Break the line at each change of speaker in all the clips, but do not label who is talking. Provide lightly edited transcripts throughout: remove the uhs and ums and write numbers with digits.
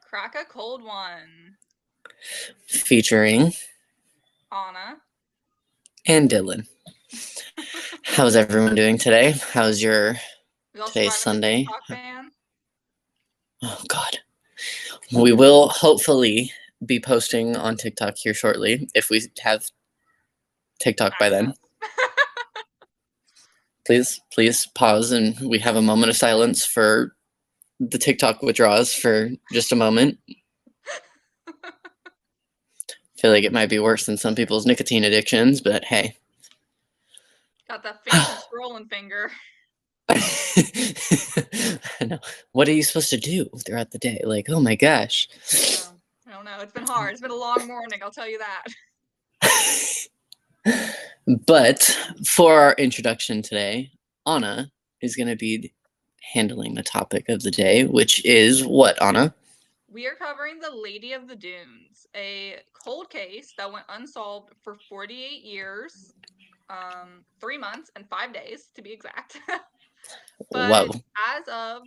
Crack a cold one.
Featuring
Anna.
and Dylan. How's everyone doing today? How's your
We all
today's
surviving the
Sunday?
TikTok ban?
Oh God. We will hopefully be posting on TikTok here shortly if we have TikTok by then. Please pause and we have a moment of silence for the TikTok withdrawals for just a moment. Feel like it might be worse than some people's nicotine addictions, but hey.
Got that phantom scrolling finger.
I know. What are you supposed to do throughout the day? Like, oh my gosh.
I don't know. It's been hard. It's been a long morning, I'll tell you that.
But for our introduction today, Anna is going to be handling the topic of the day, which is what, Anna?
We are covering the Lady of the Dunes, a cold case that went unsolved for 48 years, 3 months and 5 days to be exact.
Whoa.
But as of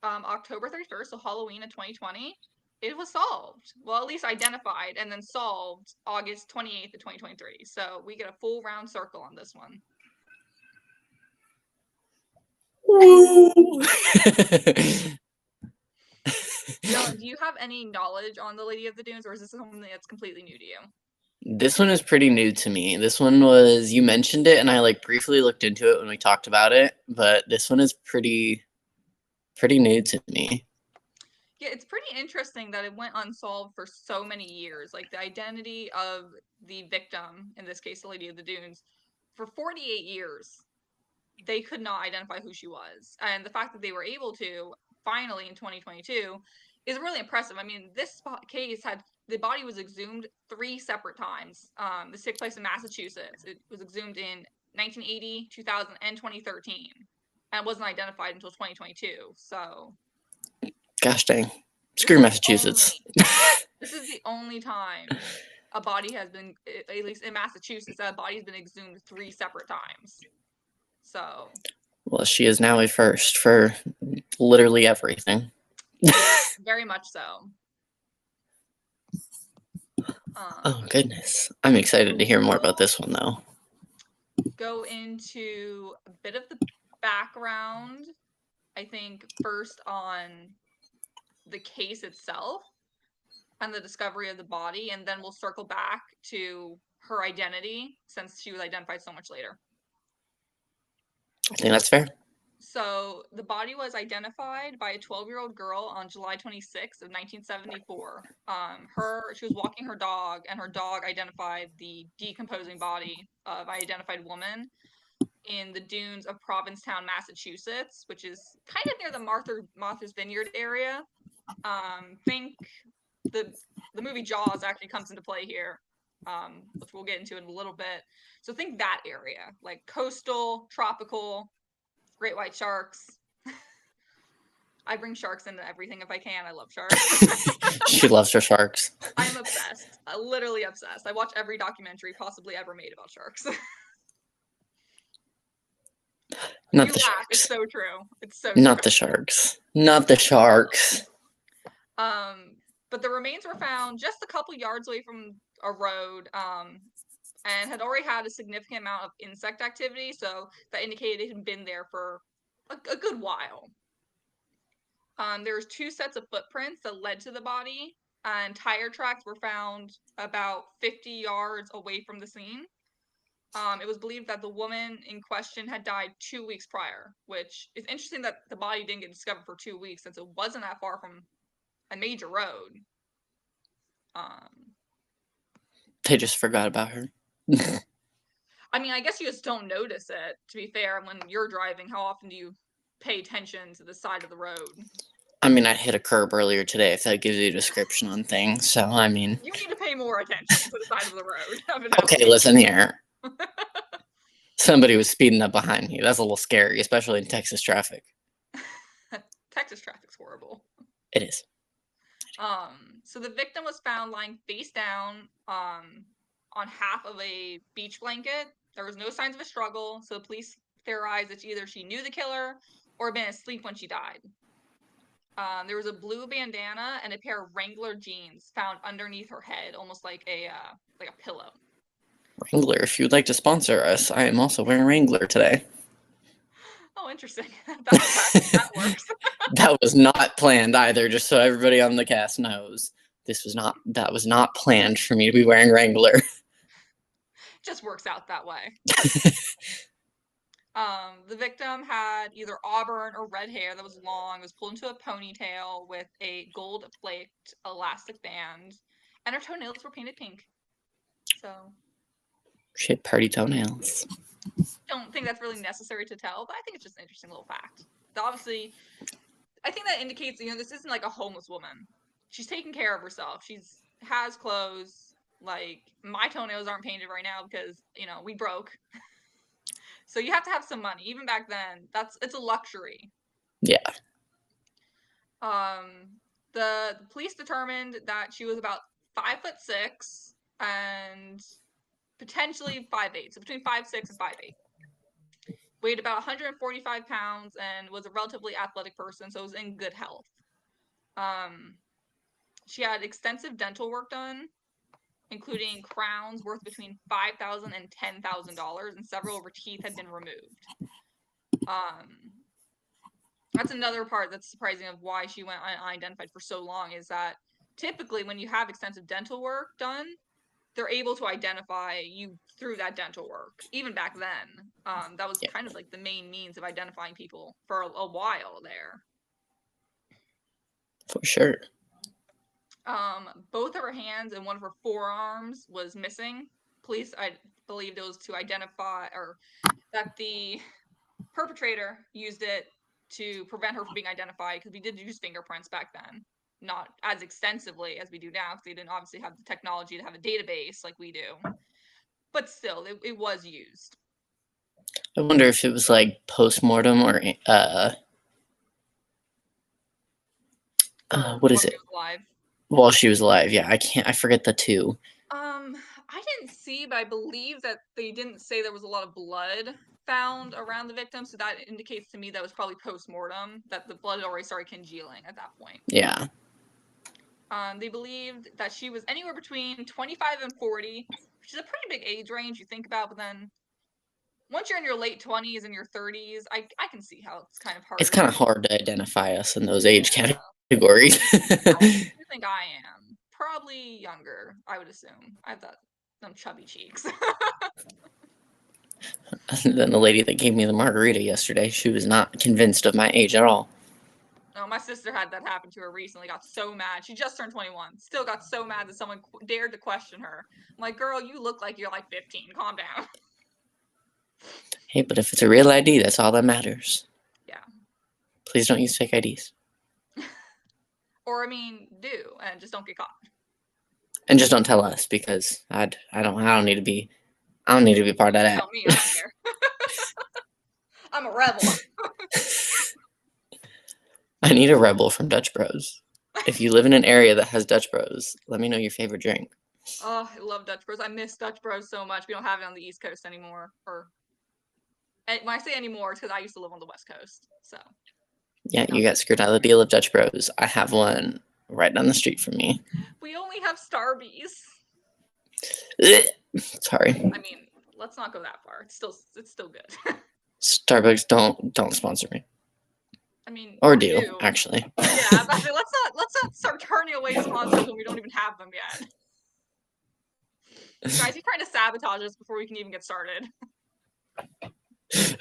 October 31st, so Halloween of 2020, it was solved. Well, at least identified and then solved August 28th of 2023. So we get a full round circle on this one. Dylan, do you have any knowledge on the Lady of the Dunes, or is this something that's completely new to you?
This one is pretty new to me. This one was, you mentioned it, and I like briefly looked into it when we talked about it, but this one is pretty new to me.
Yeah, it's pretty interesting that it went unsolved for so many years. Like the identity of the victim, in this case, the Lady of the Dunes, for 48 years, they could not identify who she was. And the fact that they were able to finally in 2022 is really impressive. I mean, this case had the body was exhumed 3 separate times. This took place in Massachusetts. It was exhumed in 1980, 2000, and 2013, and it wasn't identified until 2022. So,
gosh dang, screw Massachusetts.
This is the only time a body has been, at least in Massachusetts, a body has been exhumed 3 separate times. So,
well, she is now a first for literally everything.
very much so.
Oh goodness, I'm excited to hear more about this one though.
Go into a bit of the background, I think first on the case itself and the discovery of the body, and then we'll circle back to her identity since she was identified so much later.
I think that's fair.
So the body was identified by a 12-year-old girl on July 26th of 1974. She was walking her dog, and her dog identified the decomposing body of an identified woman in the dunes of Provincetown, Massachusetts, which is kind of near the Martha's Vineyard area. Think the movie Jaws actually comes into play here, which we'll get into in a little bit. So think that area, like coastal, tropical, great white sharks. I bring sharks into everything if I can. I love sharks.
She loves her sharks.
I'm obsessed. Literally obsessed. I watch every documentary possibly ever made about sharks.
Not the sharks.
It's so true. It's so
not
true.
the sharks. Not the sharks.
But the remains were found just a couple yards away from a road, and had already had a significant amount of insect activity, so that indicated it had been there for a good while. There's 2 sets of footprints that led to the body, and tire tracks were found about 50 yards away from the scene. It was believed that the woman in question had died 2 weeks prior, which is interesting that the body didn't get discovered for 2 weeks since it wasn't that far from a major road.
They just forgot about her.
I mean, I guess you just don't notice it, to be fair. When you're driving, how often do you pay attention to the side of the road?
I mean, I hit a curb earlier today, if that gives you a description on things. So, I mean...
You need to pay more attention to the side of the road.
Okay, listen here. Somebody was speeding up behind me. That's a little scary, especially in Texas traffic.
Texas traffic's horrible.
It is.
So the victim was found lying face down on half of a beach blanket. There was no signs of a struggle, so police theorized that either she knew the killer or had been asleep when she died. There was a blue bandana and a pair of Wrangler jeans found underneath her head, almost like a pillow.
Wrangler, if you'd like to sponsor us, I am also wearing Wrangler today.
Oh, interesting. That works.
That was not planned either, just so everybody on the cast knows. That was not planned for me to be wearing Wrangler.
Just works out that way. The victim had either auburn or red hair that was long, was pulled into a ponytail with a gold-flaked elastic band, and her toenails were painted pink. So,
Shit, party toenails.
don't think that's really necessary to tell, but I think it's just an interesting little fact. Obviously, I think that indicates, this isn't like a homeless woman. She's taking care of herself. She's has clothes. Like, my toenails aren't painted right now because, we broke. So you have to have some money. Even back then, it's a luxury.
Yeah.
The police determined that she was about 5'6" and potentially 5'8", so between 5'6" and 5'8". Weighed about 145 pounds and was a relatively athletic person, so was in good health. She had extensive dental work done, including crowns worth between $5,000 and $10,000, and several of her teeth had been removed. That's another part that's surprising of why she went unidentified for so long, is that typically when you have extensive dental work done, they're able to identify you through that dental work. Even back then, that was kind of like the main means of identifying people for a while there.
For sure.
Both of her hands and one of her forearms was missing. Police, I believe, those to identify, or that the perpetrator used it to prevent her from being identified, because we did use fingerprints back then, not as extensively as we do now, because they didn't obviously have the technology to have a database like we do. But still, it was used.
I wonder if it was like post-mortem or what is it? While she was alive. Yeah, I forget the two.
I didn't see, but I believe that they didn't say there was a lot of blood found around the victim, so that indicates to me that was probably post-mortem, that the blood already started congealing at that point.
Yeah.
They believed that she was anywhere between 25 and 40, which is a pretty big age range you think about, but then once you're in your late 20s and your 30s, I can see how it's kind of hard.
It's kind of hard to identify us in those age categories.
How old do you think I am? Probably younger, I would assume. I've got some chubby cheeks.
Than the lady that gave me the margarita yesterday. She was not convinced of my age at all.
No, my sister had that happen to her recently. Got so mad. She just turned 21. Still got so mad that someone dared to question her. I'm like, girl, you look like you're like 15. Calm down.
Hey, but if it's a real ID, that's all that matters.
Yeah.
Please don't use fake IDs.
Or, I mean, do, and just don't get caught.
And just don't tell us, because I don't need to be part of that.
Tell me, I don't care. I'm a rebel.
I need a rebel from Dutch Bros. If you live in an area that has Dutch Bros, let me know your favorite drink.
Oh, I love Dutch Bros. I miss Dutch Bros so much. We don't have it on the East Coast anymore. When I say anymore, it's because I used to live on the West Coast. So.
Yeah, you got screwed out of the deal of Dutch Bros. I have one right down the street from me.
We only have Starbies.
Sorry.
I mean, let's not go that far. It's still good.
Starbucks, don't sponsor me.
I mean,
or do actually.
Yeah, let's not start turning away sponsors when we don't even have them yet. Guys, he's trying to sabotage us before we can even get started.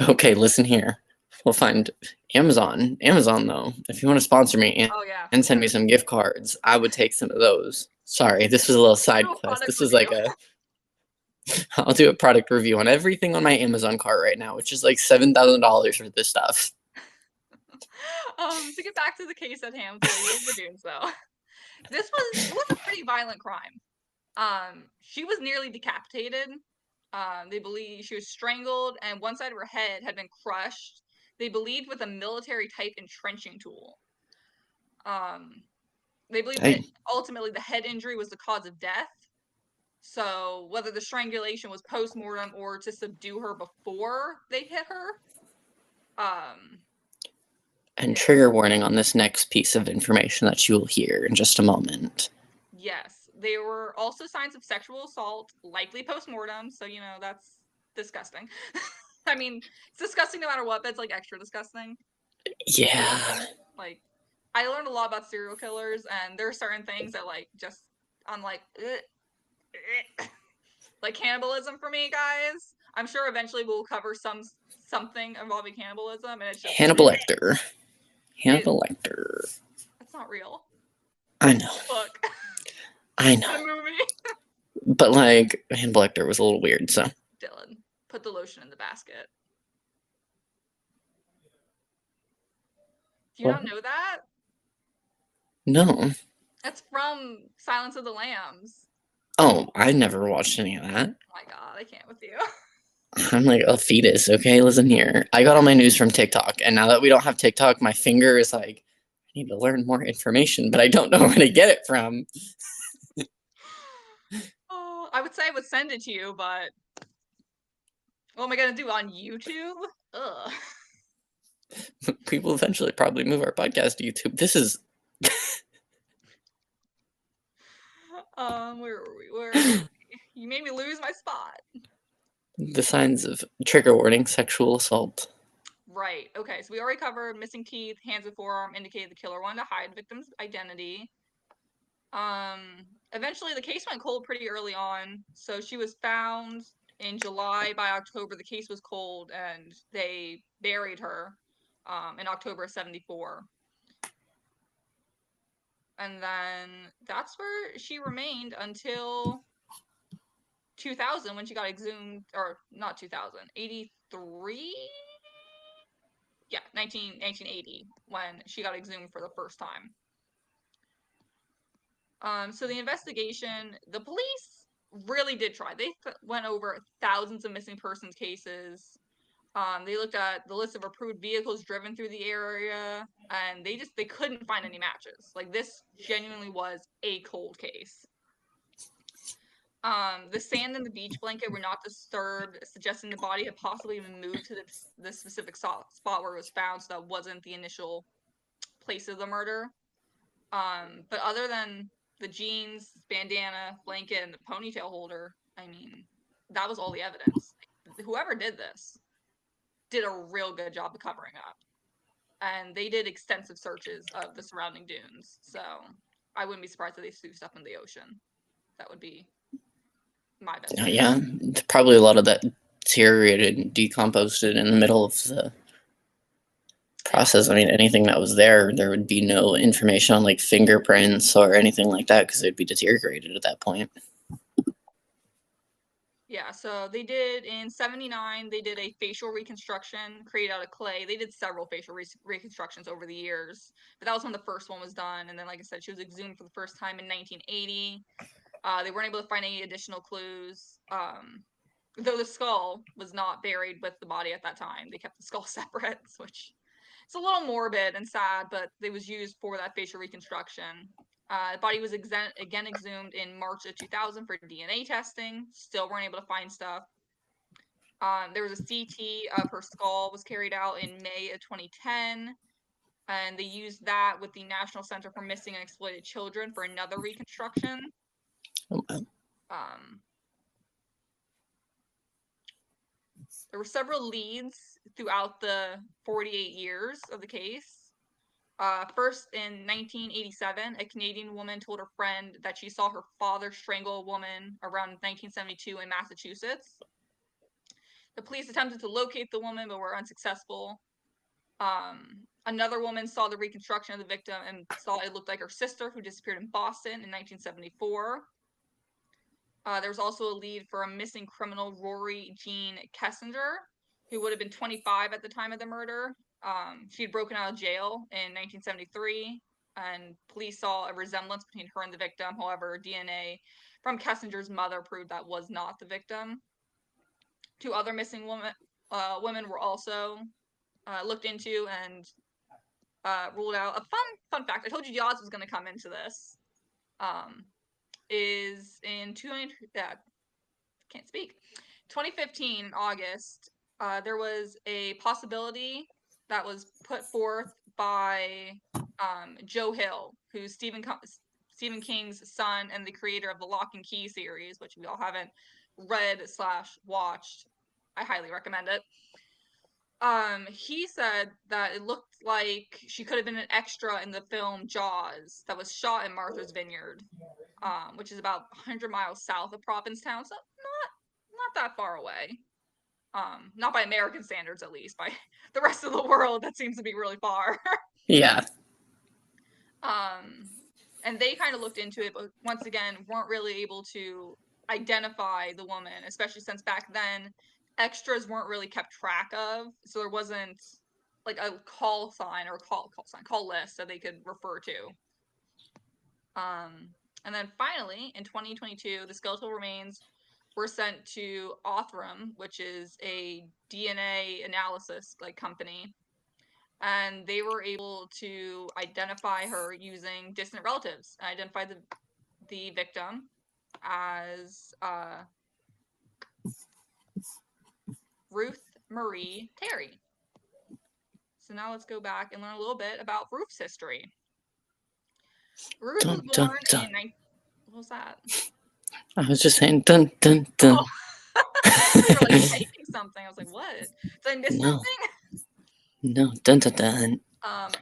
Okay, listen here. We'll find Amazon. Amazon, though, if you want to sponsor me and send me some gift cards, I would take some of those. Sorry, this was a little side quest. This is like I'll do a product review on everything on my Amazon cart right now, which is like $7,000 for this stuff.
To get back to the case at hand, the Dragoons, though. It was a pretty violent crime. She was nearly decapitated. They believe she was strangled, and one side of her head had been crushed. They believed with a military-type entrenching tool. They believe that ultimately the head injury was the cause of death. So whether the strangulation was post-mortem or to subdue her before they hit her,
And trigger warning on this next piece of information that you will hear in just a moment.
Yes. There were also signs of sexual assault, likely post-mortem, so, that's disgusting. I mean, it's disgusting no matter what, but it's, like, extra disgusting.
Yeah.
Like, I learned a lot about serial killers, and there are certain things that, like, just, I'm like, like cannibalism for me, guys. I'm sure eventually we'll cover something involving cannibalism, and it's just
Hannibal Lecter. Hannibal Lecter.
That's not real.
I know.
Book.
I know.
The movie.
But like Hannibal Lecter was a little weird, so.
Dylan, put the lotion in the basket. Do you not know that?
No.
That's from Silence of the Lambs.
Oh, I never watched any of that.
Oh my god, I can't with you.
I'm like a fetus, okay? Listen here. I got all my news from TikTok, and now that we don't have TikTok, my finger is like, I need to learn more information, but I don't know where to get it from.
Oh, I would say I would send it to you, but what am I gonna do on YouTube? Ugh.
We will eventually probably move our podcast to YouTube. This is.
Where were we? Where were we? You made me lose my spot.
The signs of trigger warning: sexual assault.
Right. Okay. So we already covered missing teeth, hands and forearm indicated the killer wanted to hide the victim's identity. Eventually the case went cold pretty early on. So she was found in July. By October, the case was cold and they buried her in October of 74. And then that's where she remained until 2000 when she got exhumed, or not 2000, 83? Yeah, 1980 when she got exhumed for the first time. So the investigation, the police really did try. They went over thousands of missing persons cases. They looked at the list of approved vehicles driven through the area, and they couldn't find any matches. Like, this genuinely was a cold case. The sand and the beach blanket were not disturbed, suggesting the body had possibly been moved to the specific spot where it was found, so that wasn't the initial place of the murder. But other than the jeans, bandana, blanket, and the ponytail holder, I mean, that was all the evidence. Whoever did this did a real good job of covering up. And they did extensive searches of the surrounding dunes, so I wouldn't be surprised if they threw stuff in the ocean. That would be my best guess.
Yeah, probably a lot of that deteriorated and decomposed in the middle of the process. I mean, anything that was there would be no information on like fingerprints or anything like that because they'd be deteriorated at that point.
Yeah, so they did in 79, they did a facial reconstruction created out of clay. They did several facial reconstructions over the years, but that was when the first one was done. And then, like I said, she was exhumed for the first time in 1980. They weren't able to find any additional clues. Though the skull was not buried with the body at that time. They kept the skull separate, which it's a little morbid and sad, but it was used for that facial reconstruction. The body was again exhumed in March of 2000 for DNA testing. Still weren't able to find stuff. There was a CT of her skull was carried out in May of 2010. And they used that with the National Center for Missing and Exploited Children for another reconstruction. There were several leads throughout the 48 years of the case. First, in 1987, a Canadian woman told her friend that she saw her father strangle a woman around 1972 in Massachusetts. The police attempted to locate the woman, but were unsuccessful. Another woman saw the reconstruction of the victim and saw it looked like her sister, who disappeared in Boston in 1974. There was also a lead for a missing criminal, Rory Jean Kessinger, who would have been 25 at the time of the murder. She had broken out of jail in 1973, and police saw a resemblance between her and the victim. However, DNA from Kessinger's mother proved that was not the victim. Two other missing women were also looked into and ruled out. A fun fact, I told you Yaz was going to come into this, is in 2015, in August, there was a possibility that was put forth by Joe Hill, who's Stephen King's son and the creator of the Lock and Key series, which we all haven't read/watched. I highly recommend it. He said that it looked like she could have been an extra in the film Jaws that was shot in Martha's Vineyard, which is about 100 miles south of Provincetown, so not that far away. Not by American standards, at least. By the rest of the world, that seems to be really far.
Yeah.
And they kind of looked into it, but once again, weren't really able to identify the woman, especially since back then, extras weren't really kept track of, so there wasn't like a call sign or call list that they could refer to. And then finally, in 2022, the skeletal remains were sent to Othram, which is a DNA analysis company, and they were able to identify her using distant relatives and identify the victim as Ruth Marie Terry. So now let's go back and learn a little bit about Ruth's history. Ruth was born in what was that?
I was just saying dun dun dun.
Oh. You were like typing something. I was like, what? Did I miss something?
No, dun dun dun.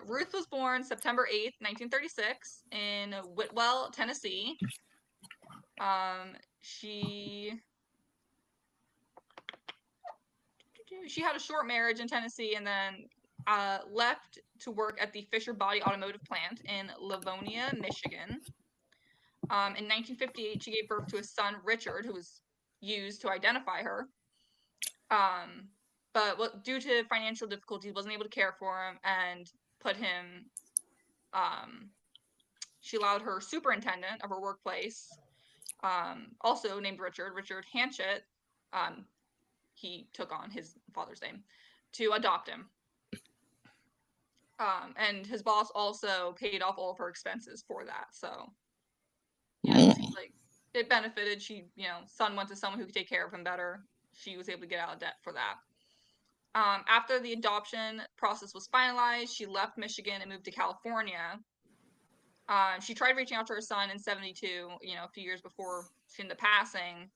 Ruth was born September 8th, 1936 in Whitwell, Tennessee. She had a short marriage in Tennessee and then left to work at the Fisher Body Automotive Plant in Livonia, Michigan. In 1958, she gave birth to a son, Richard, who was used to identify her. But due to financial difficulties, wasn't able to care for him and put him. She allowed her superintendent of her workplace, also named Richard Hanchett. He took on his father's name to adopt him. And his boss also paid off all of her expenses for that. So, it seems like it benefited. Son went to someone who could take care of him better. She was able to get out of debt for that. After the adoption process was finalized, she left Michigan and moved to California. She tried reaching out to her son in 1972, a few years before she ended up passing.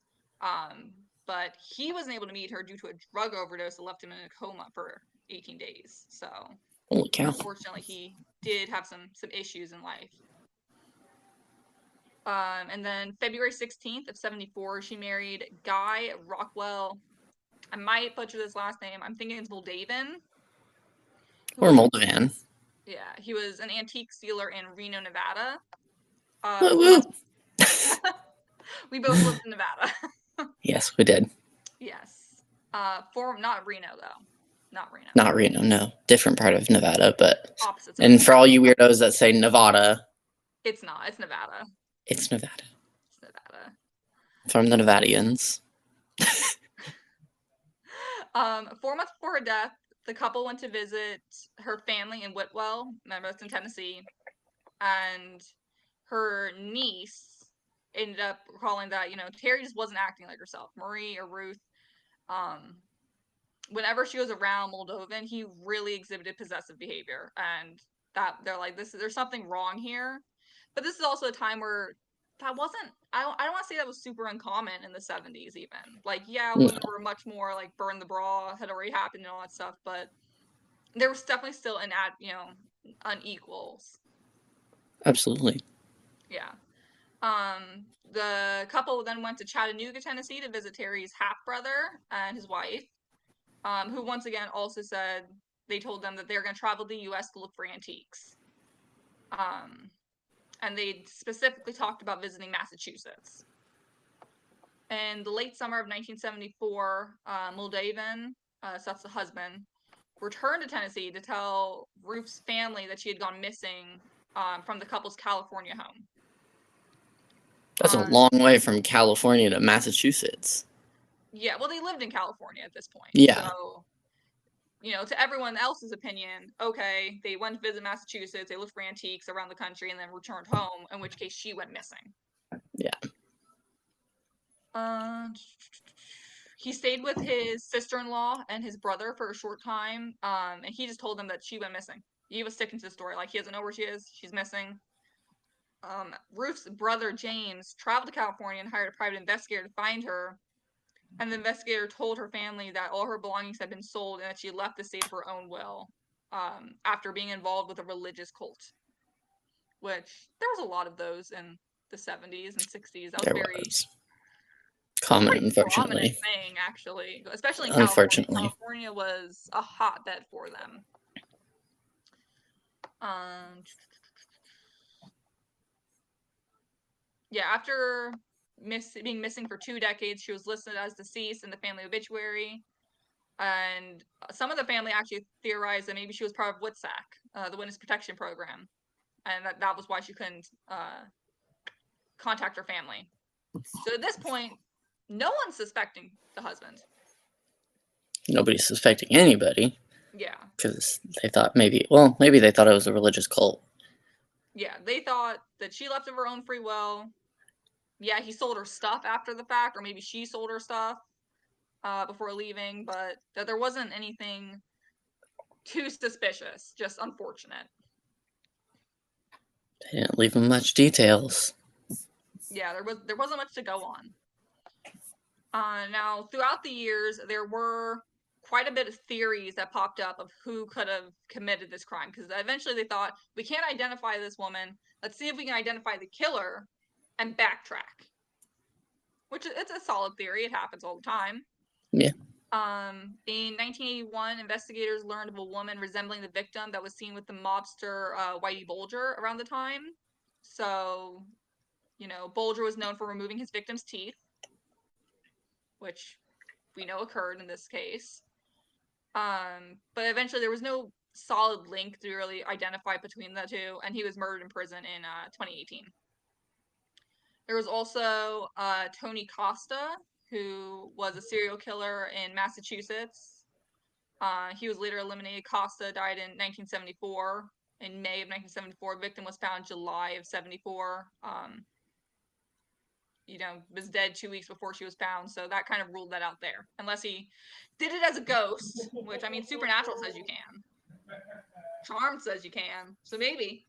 But he wasn't able to meet her due to a drug overdose that left him in a coma for 18 days. So,
holy cow.
Unfortunately, he did have some issues in life. And then February 16th of 1974, she married Guy Rockwell. I might butcher this last name. I'm thinking it's Moldavan.
Or Moldavan.
Yeah, he was an antique dealer in Reno, Nevada. We both lived in Nevada.
Yes, we did.
Yes. Not Reno, though. Not Reno.
Not Reno, no. Different part of Nevada, but... Opposites. And for all you weirdos that say Nevada...
It's not. It's Nevada.
It's Nevada. It's Nevada. From the Nevadians.
4 months before her death, the couple went to visit her family in Whitwell, that's in Tennessee, and her niece ended up recalling that, Terry just wasn't acting like herself. Marie or Ruth, whenever she was around Moldavan, he really exhibited possessive behavior, and that they're like, there's something wrong here. But this is also a time where that wasn't, I don't want to say that was super uncommon in the 70s even. Women were much more burn the bra, had already happened and all that stuff, but there was definitely still unequals.
Absolutely.
Yeah. The couple then went to Chattanooga, Tennessee to visit Terry's half-brother and his wife, who once again also said they told them that they were going to travel to the U.S. to look for antiques. And they specifically talked about visiting Massachusetts. In the late summer of 1974, Moldavan, so that's the husband, returned to Tennessee to tell Ruth's family that she had gone missing from the couple's California home.
That's a long way from California to Massachusetts.
Yeah, well, they lived in California at this point.
Yeah.
So, to everyone else's opinion, okay, they went to visit Massachusetts, they looked for antiques around the country, and then returned home, in which case she went missing.
Yeah.
He stayed with his sister-in-law and his brother for a short time, and he just told them that she went missing. he was sticking to the story. Like, he doesn't know where she is. She's missing. Ruth's brother, James, traveled to California and hired a private investigator to find her. And the investigator told her family that all her belongings had been sold and that she left the state of her own will, after being involved with a religious cult. Which, there was a lot of those in the 70s and 60s. That was very
common, unfortunately.
Thing, actually, especially in California.
Unfortunately.
California was a hotbed for them. Yeah, after being missing for 2 decades, she was listed as deceased in the family obituary. And some of the family actually theorized that maybe she was part of WITSEC, the Witness Protection Program. And that was why she couldn't contact her family. So at this point, no one's suspecting the husband.
Nobody's suspecting anybody.
Yeah.
Because they thought maybe they thought it was a religious cult.
Yeah, they thought that she left of her own free will. Yeah, he sold her stuff after the fact, or maybe she sold her stuff before leaving, but that there wasn't anything too suspicious, just unfortunate.
They didn't leave him much details.
Yeah, there wasn't much to go on. Now, throughout the years, there were quite a bit of theories that popped up of who could have committed this crime, because eventually they thought, we can't identify this woman. Let's see if we can identify the killer and backtrack. Which, it's a solid theory. It happens all the time.
Yeah.
In 1981, investigators learned of a woman resembling the victim that was seen with the mobster Whitey Bulger around the time. So, Bulger was known for removing his victim's teeth, which we know occurred in this case. But eventually there was no solid link to really identify between the two, and he was murdered in prison in 2018. There was also Tony Costa, who was a serial killer in Massachusetts. He was later eliminated. Costa died in 1974. In May of 1974, the victim was found July of 74. Was dead 2 weeks before she was found, so that kind of ruled that out there. Unless he did it as a ghost, which, Supernatural says you can. Charmed says you can, so maybe.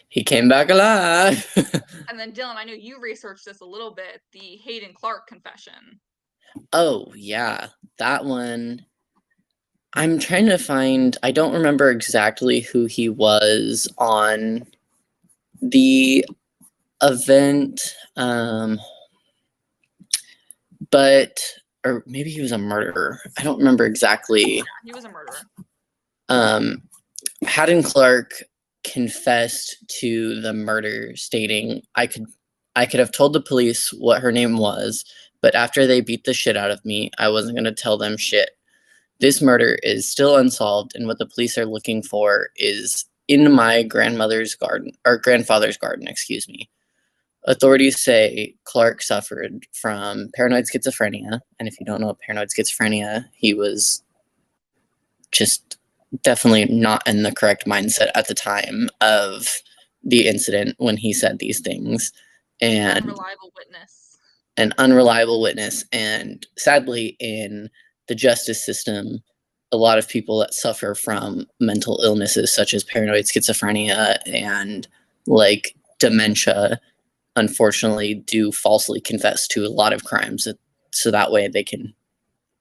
He came back alive.
And then, Dylan, I know you researched this a little bit, the Hayden Clark confession.
Oh, yeah. That one. I'm trying to find, I don't remember exactly who he was on the event, but, or maybe he was a murderer. I don't remember exactly.
Yeah, he was a murderer.
Hayden Clark confessed to the murder, stating, I could have told the police what her name was, but after they beat the shit out of me, I wasn't going to tell them shit. This murder is still unsolved, and what the police are looking for is in my grandfather's garden. Authorities say Clark suffered from paranoid schizophrenia, and if you don't know what paranoid schizophrenia, he was just definitely not in the correct mindset at the time of the incident when he said these things. And an unreliable witness. And sadly, in the justice system, a lot of people that suffer from mental illnesses such as paranoid schizophrenia and like dementia, unfortunately, do falsely confess to a lot of crimes, so that way they can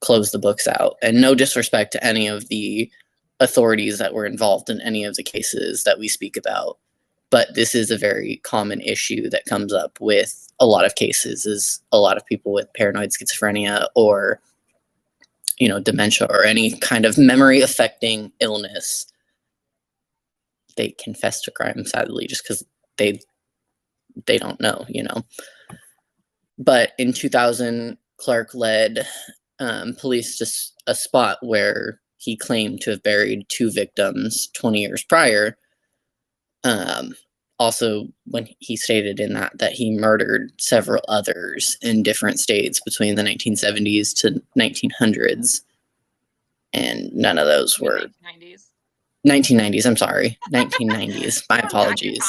close the books out. And no disrespect to any of the authorities that were involved in any of the cases that we speak about, but this is a very common issue that comes up with a lot of cases, is a lot of people with paranoid schizophrenia or dementia or any kind of memory affecting illness, they confess to crime, sadly, just because they don't know. But in 2000, Clark led police to a spot where he claimed to have buried 2 victims 20 years prior. Also, when he stated in that he murdered several others in different states between the 1970s to 1900s, and none of those were 1990s. I'm sorry, 1990s. My apologies.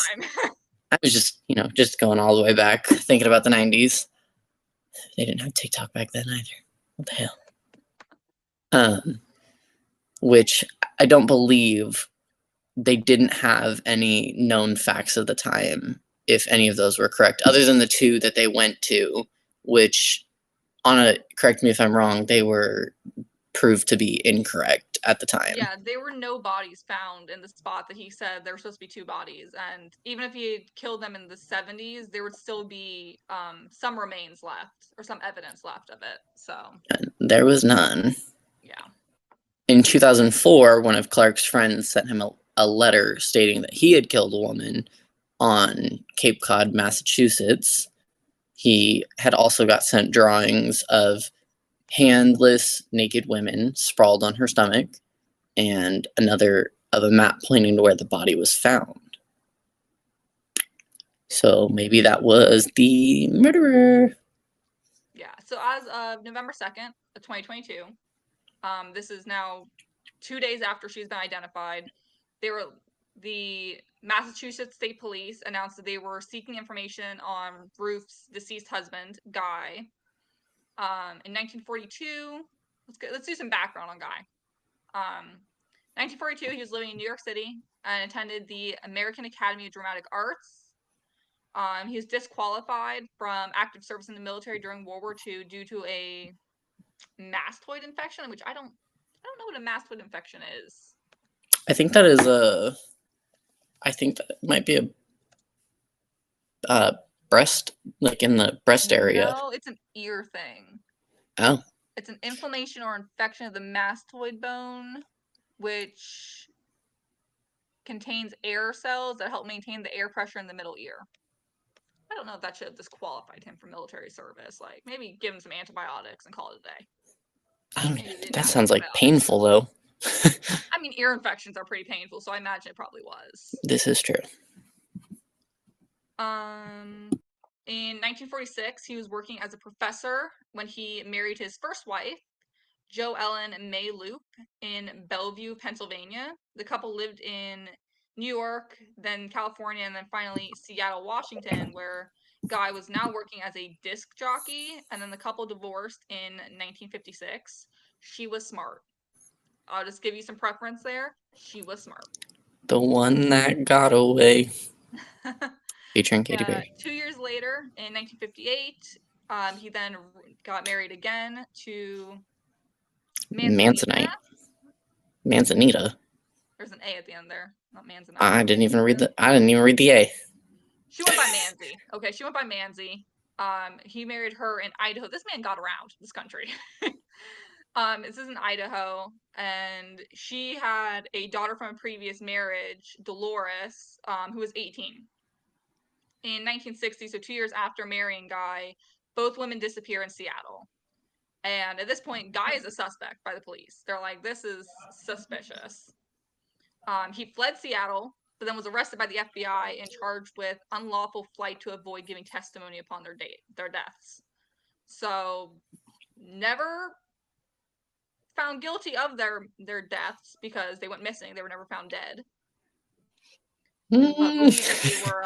I was just going all the way back, thinking about the 90s. They didn't have TikTok back then either. What the hell? which I don't believe they didn't have any known facts of the time, if any of those were correct, other than the two that they went to, which, correct me if I'm wrong, they were proved to be incorrect at the time.
Yeah, there were no bodies found in the spot that he said there were supposed to be 2 bodies, and even if he had killed them in the 70s, there would still be some remains left, or some evidence left of it, so.
And there was none.
Yeah.
In 2004, one of Clark's friends sent him a letter stating that he had killed a woman on Cape Cod, Massachusetts. He had also got sent drawings of handless, naked women sprawled on her stomach, and another of a map pointing to where the body was found. So maybe that was the murderer.
Yeah, so as of November 2nd of 2022, this is now 2 days after she's been identified, the Massachusetts State Police announced that they were seeking information on Ruth's deceased husband, Guy. In 1942, let's do some background on Guy. 1942, he was living in New York City and attended the American Academy of Dramatic Arts. He was disqualified from active service in the military during World War II due to a mastoid infection, which I don't know what a mastoid infection is.
I think that is I think that might be a breast, like in the breast area.
No, it's an ear thing.
Oh.
It's an inflammation or infection of the mastoid bone, which contains air cells that help maintain the air pressure in the middle ear. I don't know if that should have disqualified him from military service. Like, maybe give him some antibiotics and call it a
day. That sounds like painful, though.
I mean, ear infections are pretty painful, so I imagine it probably was.
This is true.
In 1946, he was working as a professor when he married his first wife, Jo Ellen May Loop, in Bellevue, Pennsylvania. The couple lived in New York, then California, and then finally Seattle, Washington, where Guy was now working as a disc jockey, and then the couple divorced in 1956. She was smart. I'll just give you some preference there. She was smart.
The one that got away. Featuring Katy Perry.
2 years later, in 1958, he then got married again to
Manzanite. Manzanita.
There's an A at the end there, not Manzanite.
I didn't even read the A.
She went by Manzi. Okay, she went by Manzi. He married her in Idaho. This man got around this country. This is in Idaho, and she had a daughter from a previous marriage, Dolores, who was 18. In 1960, so 2 years after marrying Guy, both women disappear in Seattle. And at this point, Guy is a suspect by the police. They're like, this is suspicious. He fled Seattle, but then was arrested by the FBI and charged with unlawful flight to avoid giving testimony upon their deaths. So, never found guilty of their deaths because they went missing. They were never found dead. But believed that they were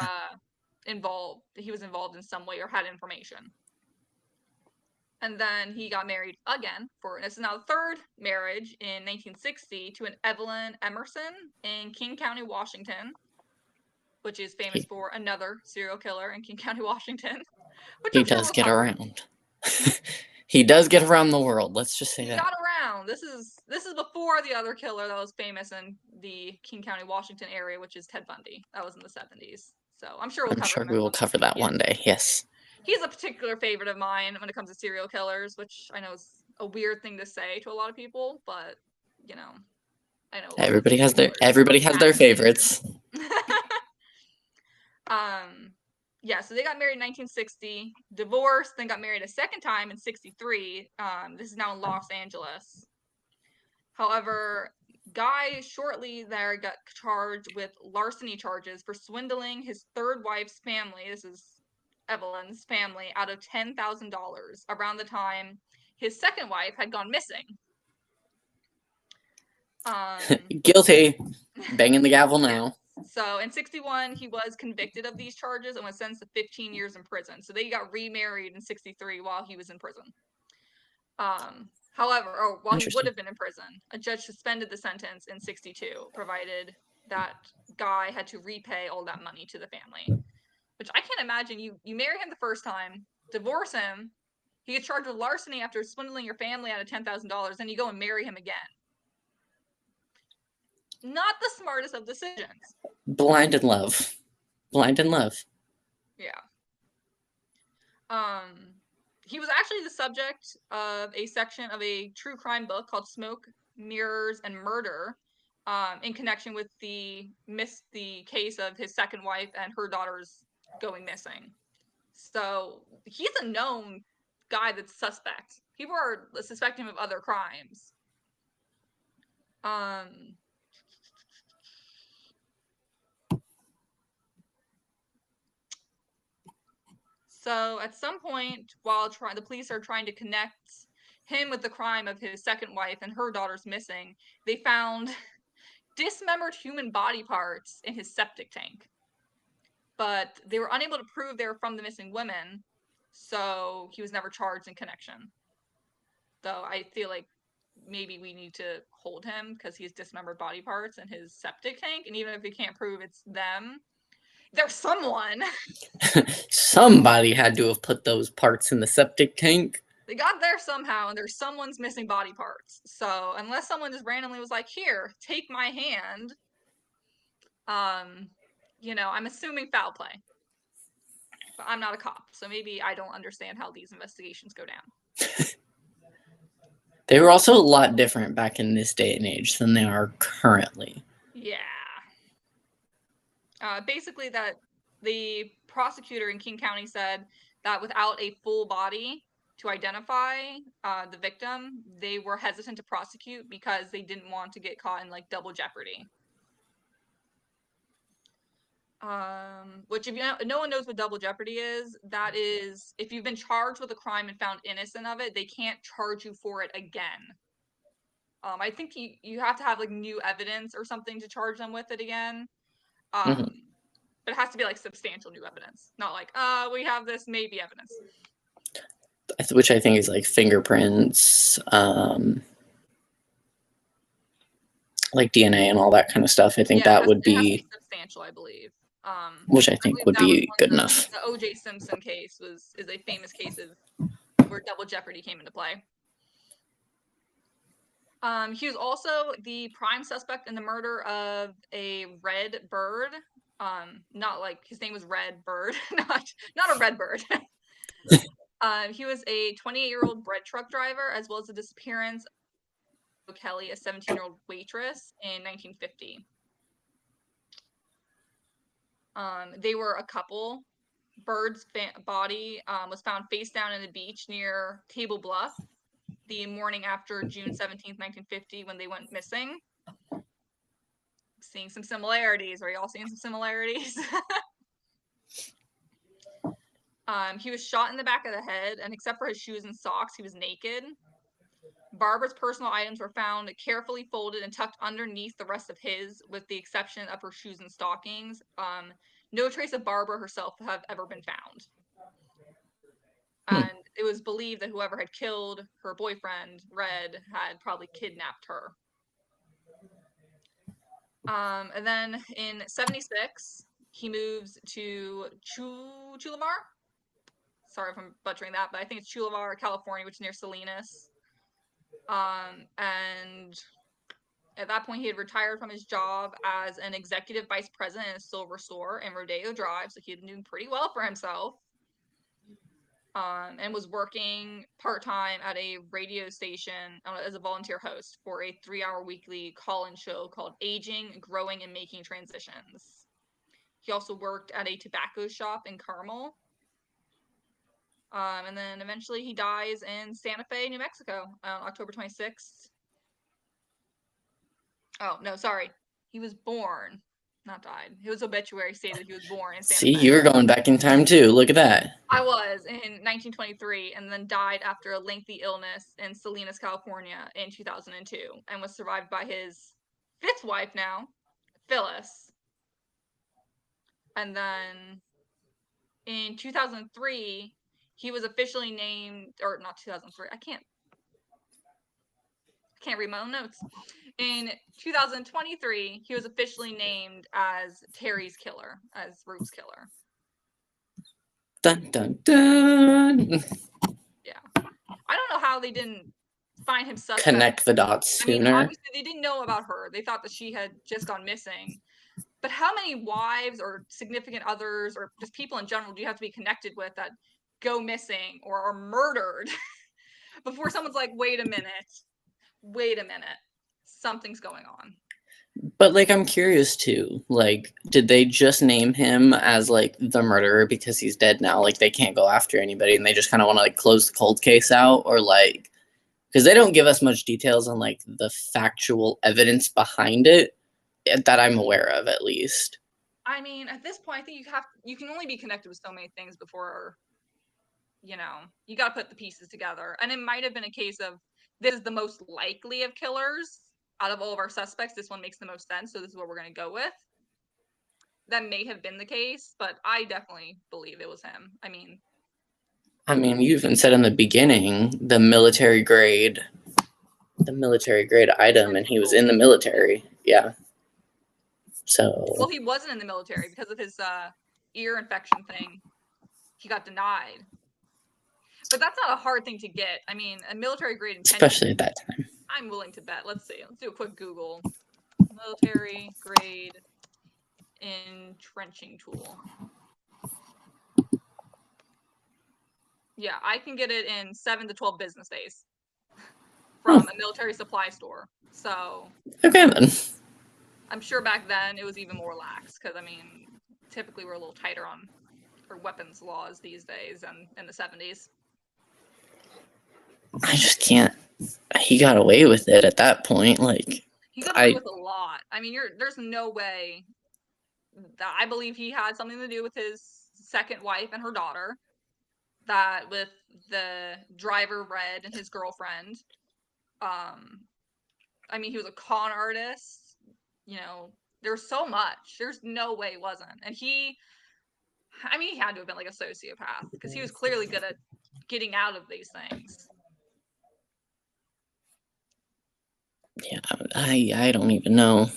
involved. He was involved in some way or had information. And then he got married again this is now the third marriage in 1960 to an Evelyn Emerson in King County, Washington, which is famous for another serial killer in King County, Washington.
He does get around. He does get around the world. Let's just say that.
He got around. This is before the other killer that was famous in the King County, Washington area, which is Ted Bundy. That was in the 70s. So I'm sure
we will cover that one day. Yes.
He's a particular favorite of mine when it comes to serial killers, which I know is a weird thing to say to a lot of people, but you know, I know
everybody has their favorites.
Yeah, so they got married in 1960, divorced, then got married a second time in 63. This is now in Los Angeles. However, Guy shortly there got charged with larceny charges for swindling his third wife's family. This is Evelyn's family out of $10,000 around the time his second wife had gone missing.
Guilty. Banging the gavel now.
So in 61, he was convicted of these charges and was sentenced to 15 years in prison. So they got remarried in 63 while he was in prison. However, while he would have been in prison, a judge suspended the sentence in 1962, provided that guy had to repay all that money to the family. Which I can't imagine. You marry him the first time, divorce him, he gets charged with larceny after swindling your family out of $10,000, then you go and marry him again. Not the smartest of decisions.
Blind in love. Blind in love.
Yeah. He was actually the subject of a section of a true crime book called Smoke, Mirrors, and Murder, in connection with the case of his second wife and her daughters going missing. So he's a known guy that's suspect. People are suspecting him of other crimes. So at some point, while the police are trying to connect him with the crime of his second wife and her daughters missing, they found dismembered human body parts in his septic tank. But they were unable to prove they were from the missing women, so he was never charged in connection. Though I feel like maybe we need to hold him because he has dismembered body parts in his septic tank, and even if we can't prove it's them, there's someone.
Somebody had to have put those parts in the septic tank.
They got there somehow, and there's someone's missing body parts. So unless someone just randomly was like, "Here, take my hand," you know, I'm assuming foul play. But I'm not a cop, so maybe I don't understand how these investigations go down.
They were also a lot different back in this day and age than they are currently.
Yeah. Basically, that the prosecutor in King County said that without a full body to identify the victim, they were hesitant to prosecute because they didn't want to get caught in like double jeopardy. Which if no one knows what double jeopardy is, that is if you've been charged with a crime and found innocent of it, they can't charge you for it again. I think you have to have like new evidence or something to charge them with it again. But it has to be like substantial new evidence, not like we have this maybe evidence.
Which I think is like fingerprints, like DNA and all that kind of stuff. I think that would be
substantial, I believe.
Which I think would be good enough.
The O.J. Simpson case is a famous case of where double jeopardy came into play. He was also the prime suspect in the murder of a red bird. Not like his name was Red Bird, not a red bird. He was a 28-year-old bread truck driver, as well as the disappearance of Kelly, a 17-year-old waitress, in 1950. They were a couple. Bird's body was found face down in the beach near Table Bluff the morning after June 17th, 1950, when they went missing. Seeing some similarities. Are y'all seeing some similarities? He was shot in the back of the head, and except for his shoes and socks, he was naked. Barbara's personal items were found carefully folded and tucked underneath the rest of his, with the exception of her shoes and stockings. No trace of Barbara herself have ever been found. And it was believed that whoever had killed her boyfriend, Red, had probably kidnapped her. And then in 1976, he moves to Chulamar. Sorry if I'm butchering that, but I think it's Chulamar, California, which is near Salinas. And at that point, he had retired from his job as an executive vice president in a silver store in Rodeo Drive, so he had done pretty well for himself. And was working part-time at a radio station as a volunteer host for a 3-hour weekly call-in show called Aging, Growing, and Making Transitions. He also worked at a tobacco shop in Carmel. And then eventually he dies in Santa Fe, New Mexico on October 26th. Oh, no, sorry. He was born, not died. His obituary stated he was born in Santa Fe.
See, you were going back in time too. Look at that.
I was in 1923, and then died after a lengthy illness in Salinas, California in 2002, and was survived by his 5th wife now, Phyllis. And then in 2003, he was officially named, or not 2003, Can't read my own notes. In 2023, he was officially named as Terry's killer, as Ruth's killer.
Dun dun dun.
Yeah, I don't know how they didn't find him suspect.
Connect the dots sooner. I mean,
obviously they didn't know about her. They thought that she had just gone missing. But how many wives or significant others or just people in general do you have to be connected with that go missing or are murdered before someone's like, wait a minute, something's going on?
But like, I'm curious too, like, did they just name him as like the murderer because he's dead now? Like, they can't go after anybody and they just kind of want to like close the cold case out? Or like, because they don't give us much details on like the factual evidence behind it that I'm aware of, at least.
I mean, at this point, I think you can only be connected with so many things before, you got to put the pieces together. And it might have been a case of, this is the most likely of killers out of all of our suspects. This one makes the most sense, so this is what we're going to go with. That may have been the case, but I definitely believe it was him. I mean,
you even said in the beginning the military grade item, and he was in the military. Yeah. So.
Well, he wasn't in the military because of his ear infection thing. He got denied. But that's not a hard thing to get. I mean, a military grade intention,
especially at that time.
I'm willing to bet. Let's see. Let's do a quick Google. Military grade entrenching tool. Yeah, I can get it in 7 to 12 business days from a military supply store. So
okay then.
I'm sure back then it was even more lax because, I mean, typically we're a little tighter on our weapons laws these days and in the 70s.
I just can't. He got away with it at that point. Like,
he got away with a lot. I mean, there's no way that I believe he had something to do with his second wife and her daughter. That with the driver Red and his girlfriend. I mean, he was a con artist. There's so much. There's no way he wasn't. And he had to have been like a sociopath because he was clearly good at getting out of these things.
Yeah, I don't even know.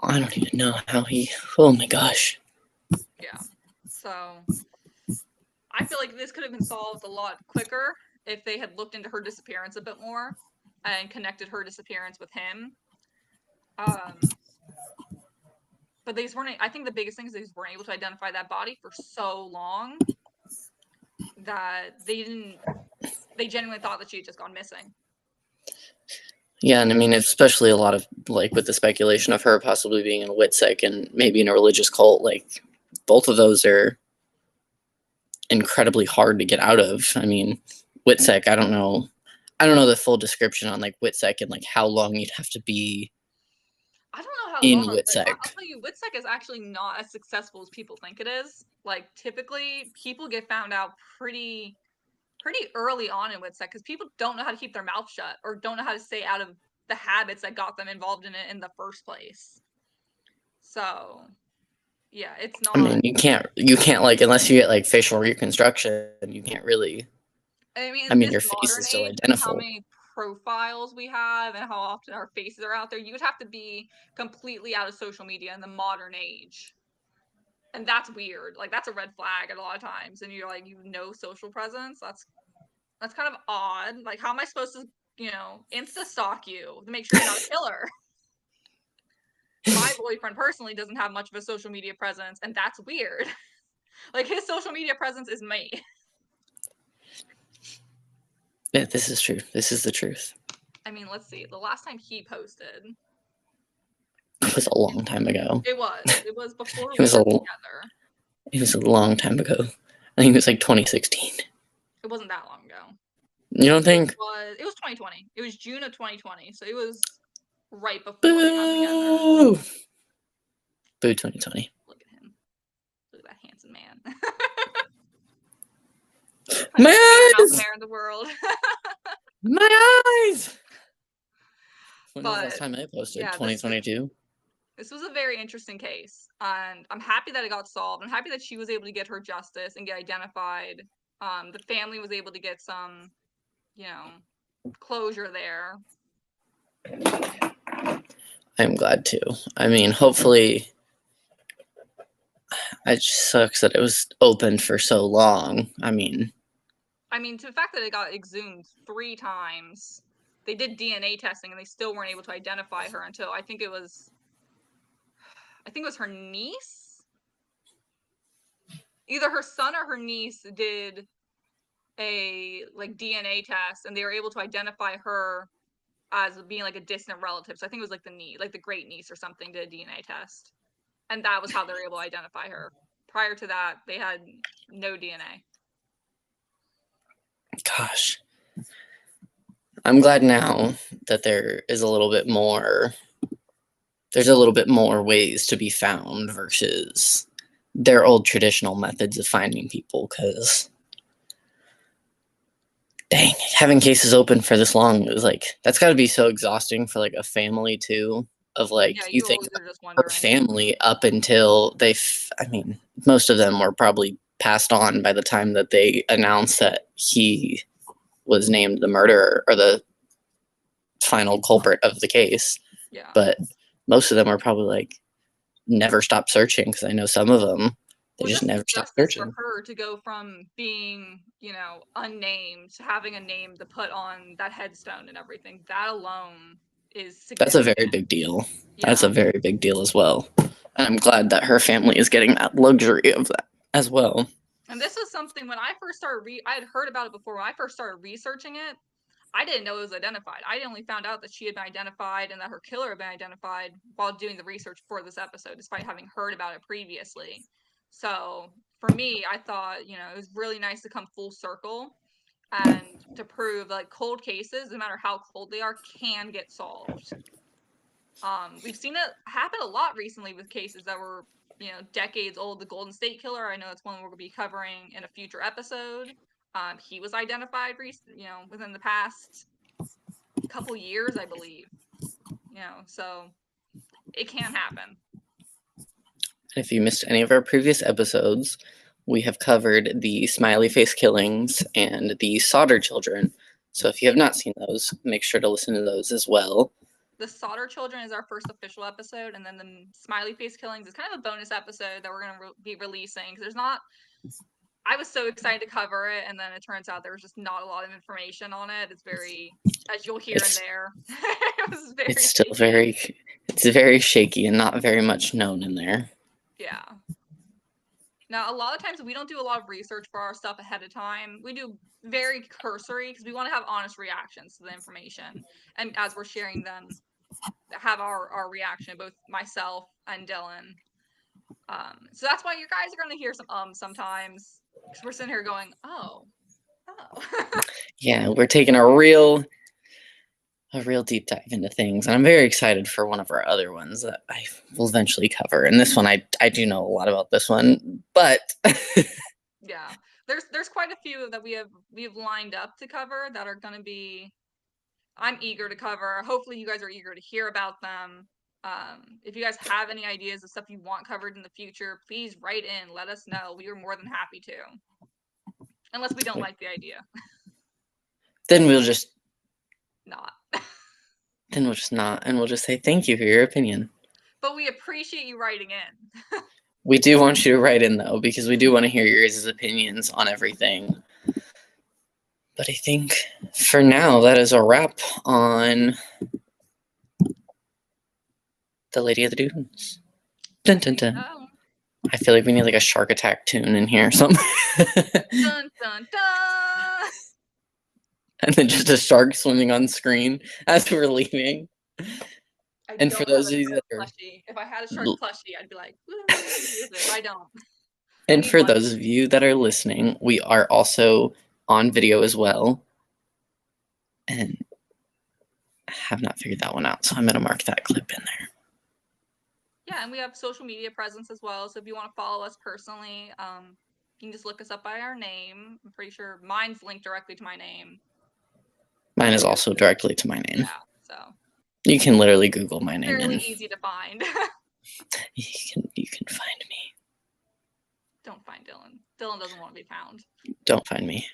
I don't even know how he. Oh my gosh.
Yeah. So I feel like this could have been solved a lot quicker if they had looked into her disappearance a bit more and connected her disappearance with him. But they weren't. I think the biggest thing is they weren't able to identify that body for so long that they genuinely thought that she had just gone missing.
Yeah, and I mean, especially a lot of, like, with the speculation of her possibly being in a WITSEC and maybe in a religious cult, like, both of those are incredibly hard to get out of. I mean, WITSEC, I don't know the full description on, like, WITSEC and, like, how long you'd have to be
I don't know how
in
long,
WITSEC.
I'll tell you, WITSEC is actually not as successful as people think it is. Like, typically, people get found out pretty early on in WITSEC because people don't know how to keep their mouth shut or don't know how to stay out of the habits that got them involved in it in the first place. So, yeah, it's not.
I mean, you can't like, unless you get like facial reconstruction, you can't really. I mean, your face is still identifiable.
How many profiles we have and how often our faces are out there, you would have to be completely out of social media in the modern age. And that's weird. Like, that's a red flag at a lot of times. And you're like, social presence. That's kind of odd. Like, how am I supposed to, Insta stalk you to make sure you're not a killer? My boyfriend personally doesn't have much of a social media presence, and that's weird. Like, his social media presence is me.
Yeah, this is true. This is the truth.
I mean, let's see. The last time he posted.
It was a long time ago.
It was before we were together.
It was a long time ago. I think it was like 2016.
It wasn't that long ago.
You don't think?
It was 2020. It was June of 2020. So it was right before
we
got together.
Boo 2020.
Look at him. Look at that handsome man.
My eyes!
There in the world.
My eyes! When was the last time I posted? 2022?
This was a very interesting case. And I'm happy that it got solved. I'm happy that she was able to get her justice and get identified. The family was able to get some, closure there.
I'm glad too. I mean, hopefully, it just sucks that it was open for so long. I mean,
to the fact that it got exhumed 3 times, they did DNA testing and they still weren't able to identify her until I think it was her niece. Either her son or her niece did a like DNA test, and they were able to identify her as being like a distant relative. So I think it was like the great niece or something, did a DNA test, and that was how they were able to identify her. Prior to that, they had no DNA.
Gosh, I'm glad now that there is a little bit more. There's a little bit more ways to be found versus their old traditional methods of finding people. Because, dang, having cases open for this long is like, that's got to be so exhausting for like a family too. Of like,
Yeah,
you think
are just
her family up until I mean, most of them were probably passed on by the time that they announced that he was named the murderer or the final culprit of the case.
Yeah.
But most of them are probably like never stopped searching, because I know some of them they just never stopped searching.
For her to go from being, unnamed to having a name to put on that headstone and everything, that alone is significant.
That's a very big deal. Yeah. That's a very big deal as well. And I'm glad that her family is getting that luxury of that as well.
And this was something when I first started I had heard about it before. When I first started researching it, I didn't know it was identified. I only found out that she had been identified and that her killer had been identified while doing the research for this episode, despite having heard about it previously. So for me, I thought, it was really nice to come full circle and to prove like cold cases, no matter how cold they are, can get solved. We've seen it happen a lot recently with cases that were, decades old. The Golden State Killer, I know it's one we're going to be covering in a future episode. He was identified, within the past couple years, I believe. So it can happen.
If you missed any of our previous episodes, we have covered the Smiley Face Killings and the Sodder Children. So if you have not seen those, make sure to listen to those as well.
The Sodder Children is our first official episode, and then the Smiley Face Killings is kind of a bonus episode that we're going to be releasing. I was so excited to cover it, and then it turns out there was just not a lot of information on it. It's very, as you'll hear in there,
it's still very shaky and not very much known in there.
Yeah. Now, a lot of times we don't do a lot of research for our stuff ahead of time. We do very cursory because we want to have honest reactions to the information. And as we're sharing them, have our reaction, both myself and Dylan. So that's why you guys are going to hear some sometimes, because we're sitting here going, oh.
Yeah, we're taking a real deep dive into things, and I'm very excited for one of our other ones that I will eventually cover. And this one, I do know a lot about this one, but
yeah, there's quite a few that we have lined up to cover that are going to be. I'm eager to cover. Hopefully, you guys are eager to hear about them. If you guys have any ideas of stuff you want covered in the future, please write in. Let us know. We are more than happy to. Unless we don't like the idea.
Then we'll just
not.
Then we'll just not, and we'll just say thank you for your opinion.
But we appreciate you writing in.
We do want you to write in, though, because we do want to hear your guys' opinions on everything. But I think for now, that is a wrap on the Lady of the Dunes. Dun, dun, dun. Oh. I feel like we need like a shark attack tune in here or something.
Dun, dun, dun.
And then just a shark swimming on screen as we're leaving. And for those of you that are...
If I had a shark plushie, I'd be like, I don't.
And for those of you that are listening, we are also on video as well. And I have not figured that one out, so I'm going to mark that clip in there.
Yeah, and we have social media presence as well. So if you want to follow us personally, you can just look us up by our name. I'm pretty sure mine's linked directly to my name.
Mine is also directly to my name.
Yeah, so.
You can literally Google my name.
Fairly easy to find.
You can find me.
Don't find Dylan. Dylan doesn't want to be found.
Don't find me.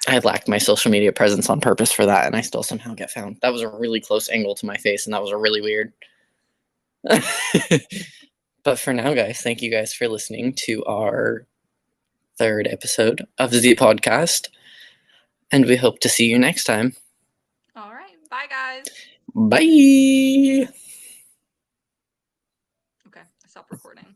I lacked my social media presence on purpose for that, and I still somehow get found. That was a really close angle to my face, and that was a really weird. But for now, guys, thank you guys for listening to our 3rd episode of the podcast, and we hope to see you next time.
All right. Bye, guys.
Bye.
Okay, I stopped recording.